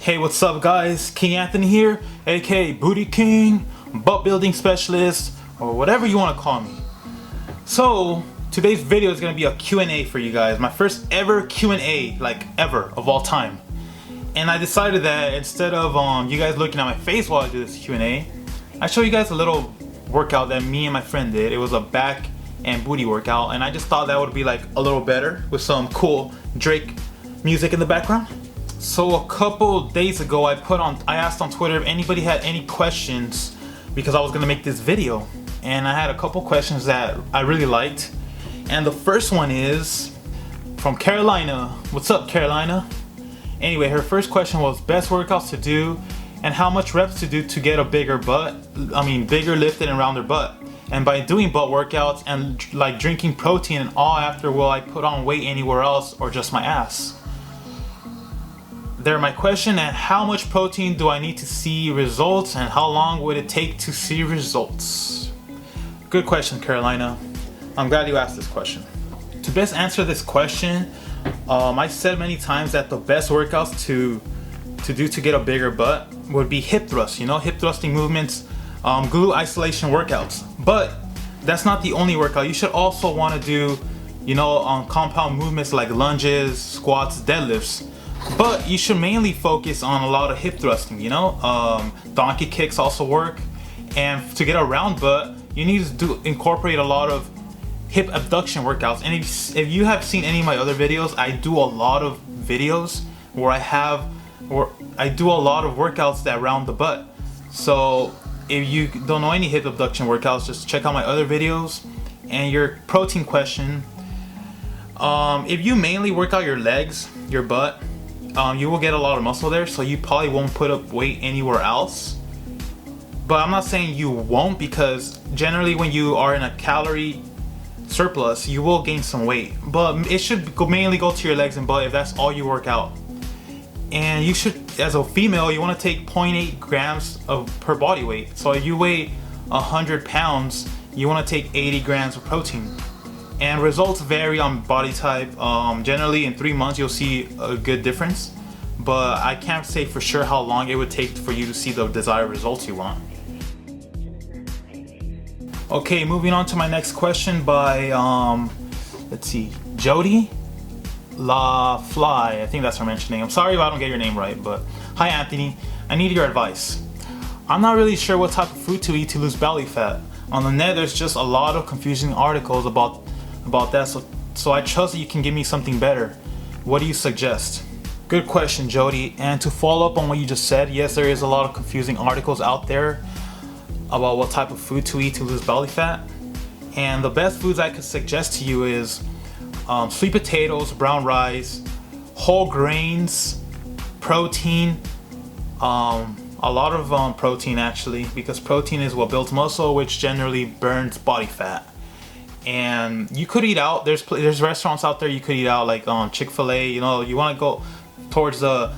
Hey, what's up guys? King Anthony here, aka Booty King, butt building specialist, or whatever you want to call me. So, today's video is going to be a Q&A for you guys. My first ever Q&A, like ever, of all time. And I decided that instead of you guys looking at my face while I do this Q&A, I show you guys a little workout that me and my friend did. It was a back and booty workout, and I just thought that would be like a little better with some cool Drake music in the background. So a couple days ago I asked on Twitter if anybody had any questions because I was gonna make this video, and I had a couple questions that I really liked. And the first one is from Carolina. What's up, Carolina? Anyway, her first question was best workouts to do and how much reps to do to get a bigger butt. Bigger lifted and rounder butt. And by doing butt workouts and like drinking protein and all after, will I put on weight anywhere else or just my ass? There, my question, and how much protein do I need to see results and how long would it take to see results? Good question, Carolina. I'm glad you asked this question. To best answer this question, I said many times that the best workouts to do to get a bigger butt would be hip thrusts, hip thrusting movements, glute isolation workouts. But that's not the only workout. You should also want to do, compound movements like lunges, squats, deadlifts. But you should mainly focus on a lot of hip thrusting, donkey kicks also work. And to get a round butt, you need to incorporate a lot of hip abduction workouts. And if you have seen any of my other videos, I do a lot of videos where I do a lot of workouts that round the butt. So if you don't know any hip abduction workouts, just check out my other videos. And your protein question, if you mainly work out your legs, your butt, you will get a lot of muscle there, so you probably won't put up weight anywhere else. But I'm not saying you won't, because generally when you are in a calorie surplus, you will gain some weight. But it should mainly go to your legs and butt if that's all you work out. And you should, as a female, you want to take 0.8 grams per body weight. So if you weigh 100 pounds, you want to take 80 grams of protein. And results vary on body type. Generally in 3 months you'll see a good difference, but I can't say for sure how long it would take for you to see the desired results you want. Okay, moving on to my next question by let's see, Jody La Fly, I think that's her mentioning. I'm sorry if I don't get your name right, but hi Anthony, I need your advice. I'm not really sure what type of food to eat to lose belly fat. On the net there's just a lot of confusing articles about that, so I trust that you can give me something better. What do you suggest? Good question, Jody. And to follow up on what you just said, yes, there is a lot of confusing articles out there about what type of food to eat to lose belly fat. And the best foods I could suggest to you is sweet potatoes, brown rice, whole grains, protein, a lot of protein actually, because protein is what builds muscle, which generally burns body fat. And you could eat out. There's restaurants out there you could eat out, like Chick-fil-A. You want to go towards the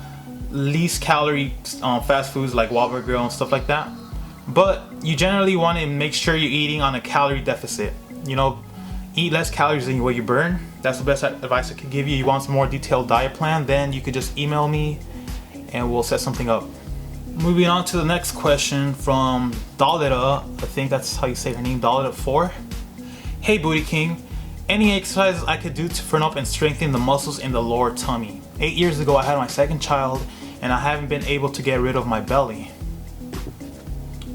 least calorie fast foods like Whopper Grill and stuff like that. But you generally want to make sure you're eating on a calorie deficit. Eat less calories than what you burn. That's the best advice I could give you. You want some more detailed diet plan, then you could just email me and we'll set something up. Moving on to the next question from Dalida. I think that's how you say her name, Dalida 4. Hey Booty King, any exercises I could do to firm up and strengthen the muscles in the lower tummy? 8 years ago I had my second child and I haven't been able to get rid of my belly.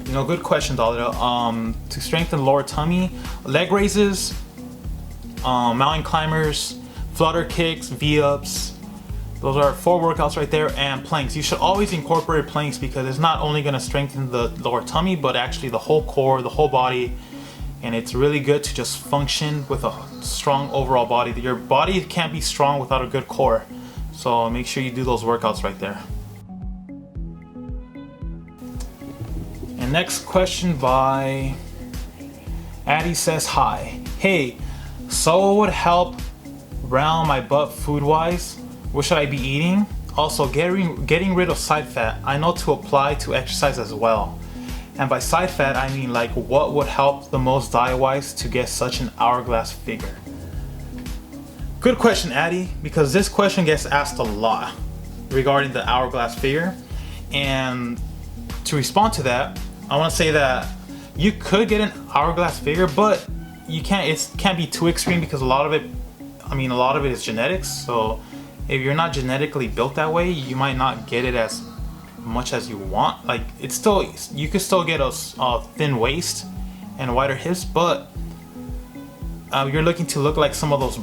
Good question, Dalida. To strengthen the lower tummy, leg raises, mountain climbers, flutter kicks, V-ups. Those are 4 workouts right there, and planks. You should always incorporate planks because it's not only going to strengthen the lower tummy, but actually the whole core, the whole body. And it's really good to just function with a strong overall body. Your body can't be strong without a good core. So make sure you do those workouts right there. And next question by Addie says, hi. Hey, so what would help round my butt food-wise? What should I be eating? Also, getting rid of side fat. I know to apply to exercise as well. And by side fat, I mean like what would help the most diet-wise to get such an hourglass figure? Good question, Addie, because this question gets asked a lot. regarding the hourglass figure. And to respond to that, I want to say that you could get an hourglass figure, but you can't. It can't be too extreme because a lot of it is genetics. So if you're not genetically built that way, you might not get it as much as you want. Like you could still get a thin waist and wider hips, but you're looking to look like some of those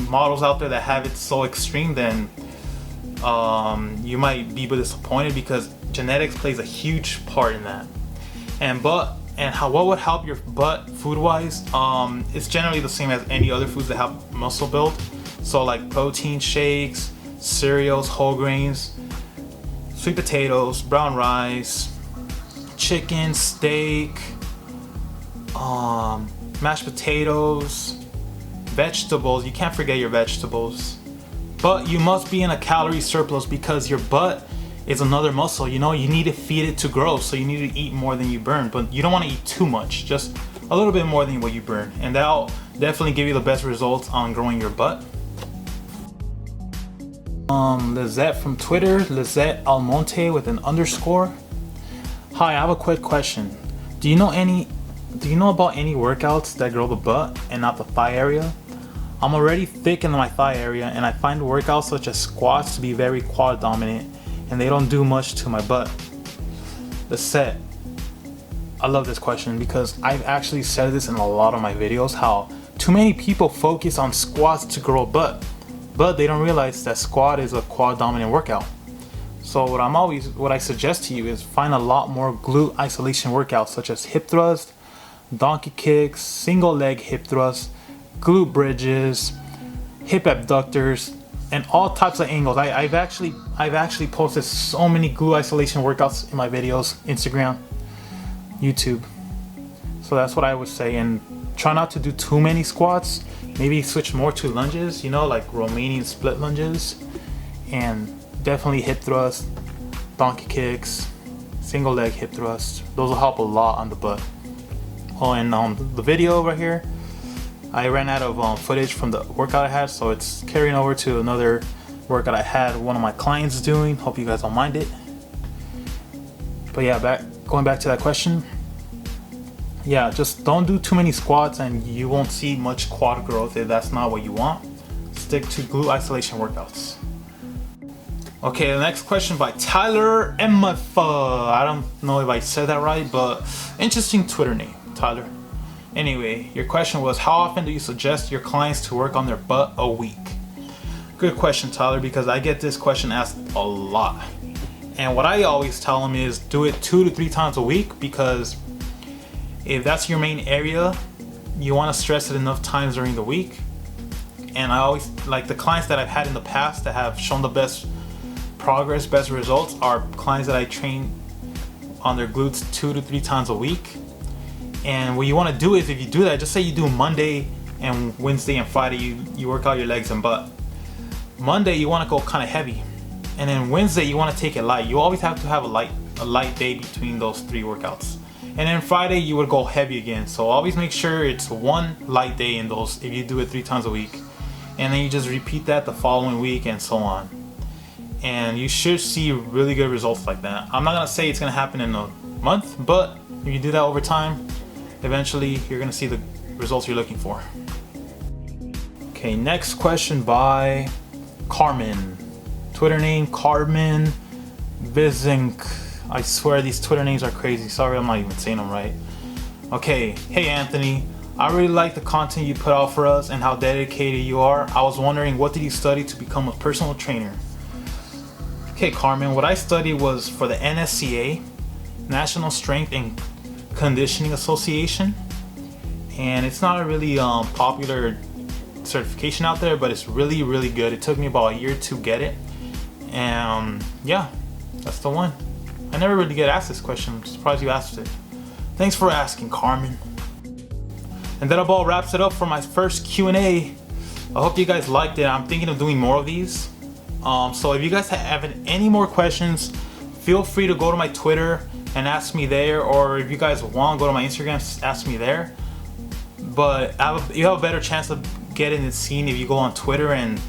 models out there that have it so extreme, then you might be disappointed because genetics plays a huge part in that. What would help your butt food wise? It's generally the same as any other foods that have muscle build. So like protein shakes, cereals, whole grains, sweet potatoes, brown rice, chicken, steak, mashed potatoes, vegetables. You can't forget your vegetables. But you must be in a calorie surplus because your butt is another muscle. You need to feed it to grow, so you need to eat more than you burn. But you don't want to eat too much, just a little bit more than what you burn. And that'll definitely give you the best results on growing your butt. Lizette from Twitter, Lizette Almonte with an underscore. Hi, I have a quick question. Do you know about any workouts that grow the butt and not the thigh area? I'm already thick in my thigh area, and I find workouts such as squats to be very quad dominant, and they don't do much to my butt. Lizette, I love this question because I've actually said this in a lot of my videos, how too many people focus on squats to grow butt, but they don't realize that squat is a quad dominant workout. So what I suggest to you is find a lot more glute isolation workouts such as hip thrust, donkey kicks, single leg hip thrust, glute bridges, hip abductors, and all types of angles. I've actually posted so many glute isolation workouts in my videos, Instagram, YouTube. So that's what I would say. And try not to do too many squats. Maybe switch more to lunges, like Romanian split lunges, and definitely hip thrust, donkey kicks, single leg hip thrust. Those will help a lot on the butt. Oh, and the video right here, I ran out of footage from the workout I had, so it's carrying over to another workout I had one of my clients doing. Hope you guys don't mind it. But yeah, going back to that question. Yeah, just don't do too many squats and you won't see much quad growth if that's not what you want. Stick to glute isolation workouts. Okay, the next question by Tyler MF. I don't know if I said that right, but interesting Twitter name, Tyler. Anyway, your question was, how often do you suggest your clients to work on their butt a week? Good question, Tyler, because I get this question asked a lot. And what I always tell them is do it 2 to 3 times a week, because if that's your main area, you want to stress it enough times during the week. And I always, like the clients that I've had in the past that have shown the best progress, best results, are clients that I train on their glutes 2 to 3 times a week. And what you want to do is, if you do that, just say you do Monday and Wednesday and Friday, you work out your legs and butt. Monday you want to go kind of heavy, and then Wednesday you want to take it light. You always have to have a light day between those 3 workouts. And then Friday you would go heavy again. So always make sure it's one light day in those if you do it 3 times a week. And then you just repeat that the following week and so on. And you should see really good results like that. I'm not gonna say it's gonna happen in a month, but if you do that over time, eventually you're gonna see the results you're looking for. Okay, next question by Carmen. Twitter name Carmen Vizink. I swear these Twitter names are crazy. Sorry, I'm not even saying them right. Okay, hey Anthony, I really like the content you put out for us and how dedicated you are. I was wondering, what did you study to become a personal trainer? Okay, Carmen, what I studied was for the NSCA, National Strength and Conditioning Association. And it's not a really popular certification out there, but it's really, really good. It took me about a year to get it. And yeah, that's the one. I never really get asked this question. I'm surprised you asked it. Thanks for asking, Carmen. And that about wraps it up for my first Q&A. I hope you guys liked it. I'm thinking of doing more of these. So if you guys have any more questions, feel free to go to my Twitter and ask me there, or if you guys want, go to my Instagram, ask me there. But you have a better chance of getting it seen if you go on Twitter and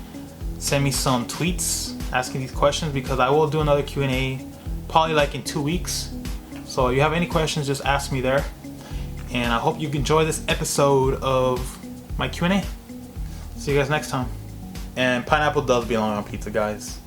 send me some tweets asking these questions, because I will do another Q&A probably like in 2 weeks. So if you have any questions, just ask me there. And I hope you enjoy this episode of my Q&A. See you guys next time. And pineapple does belong on pizza, guys.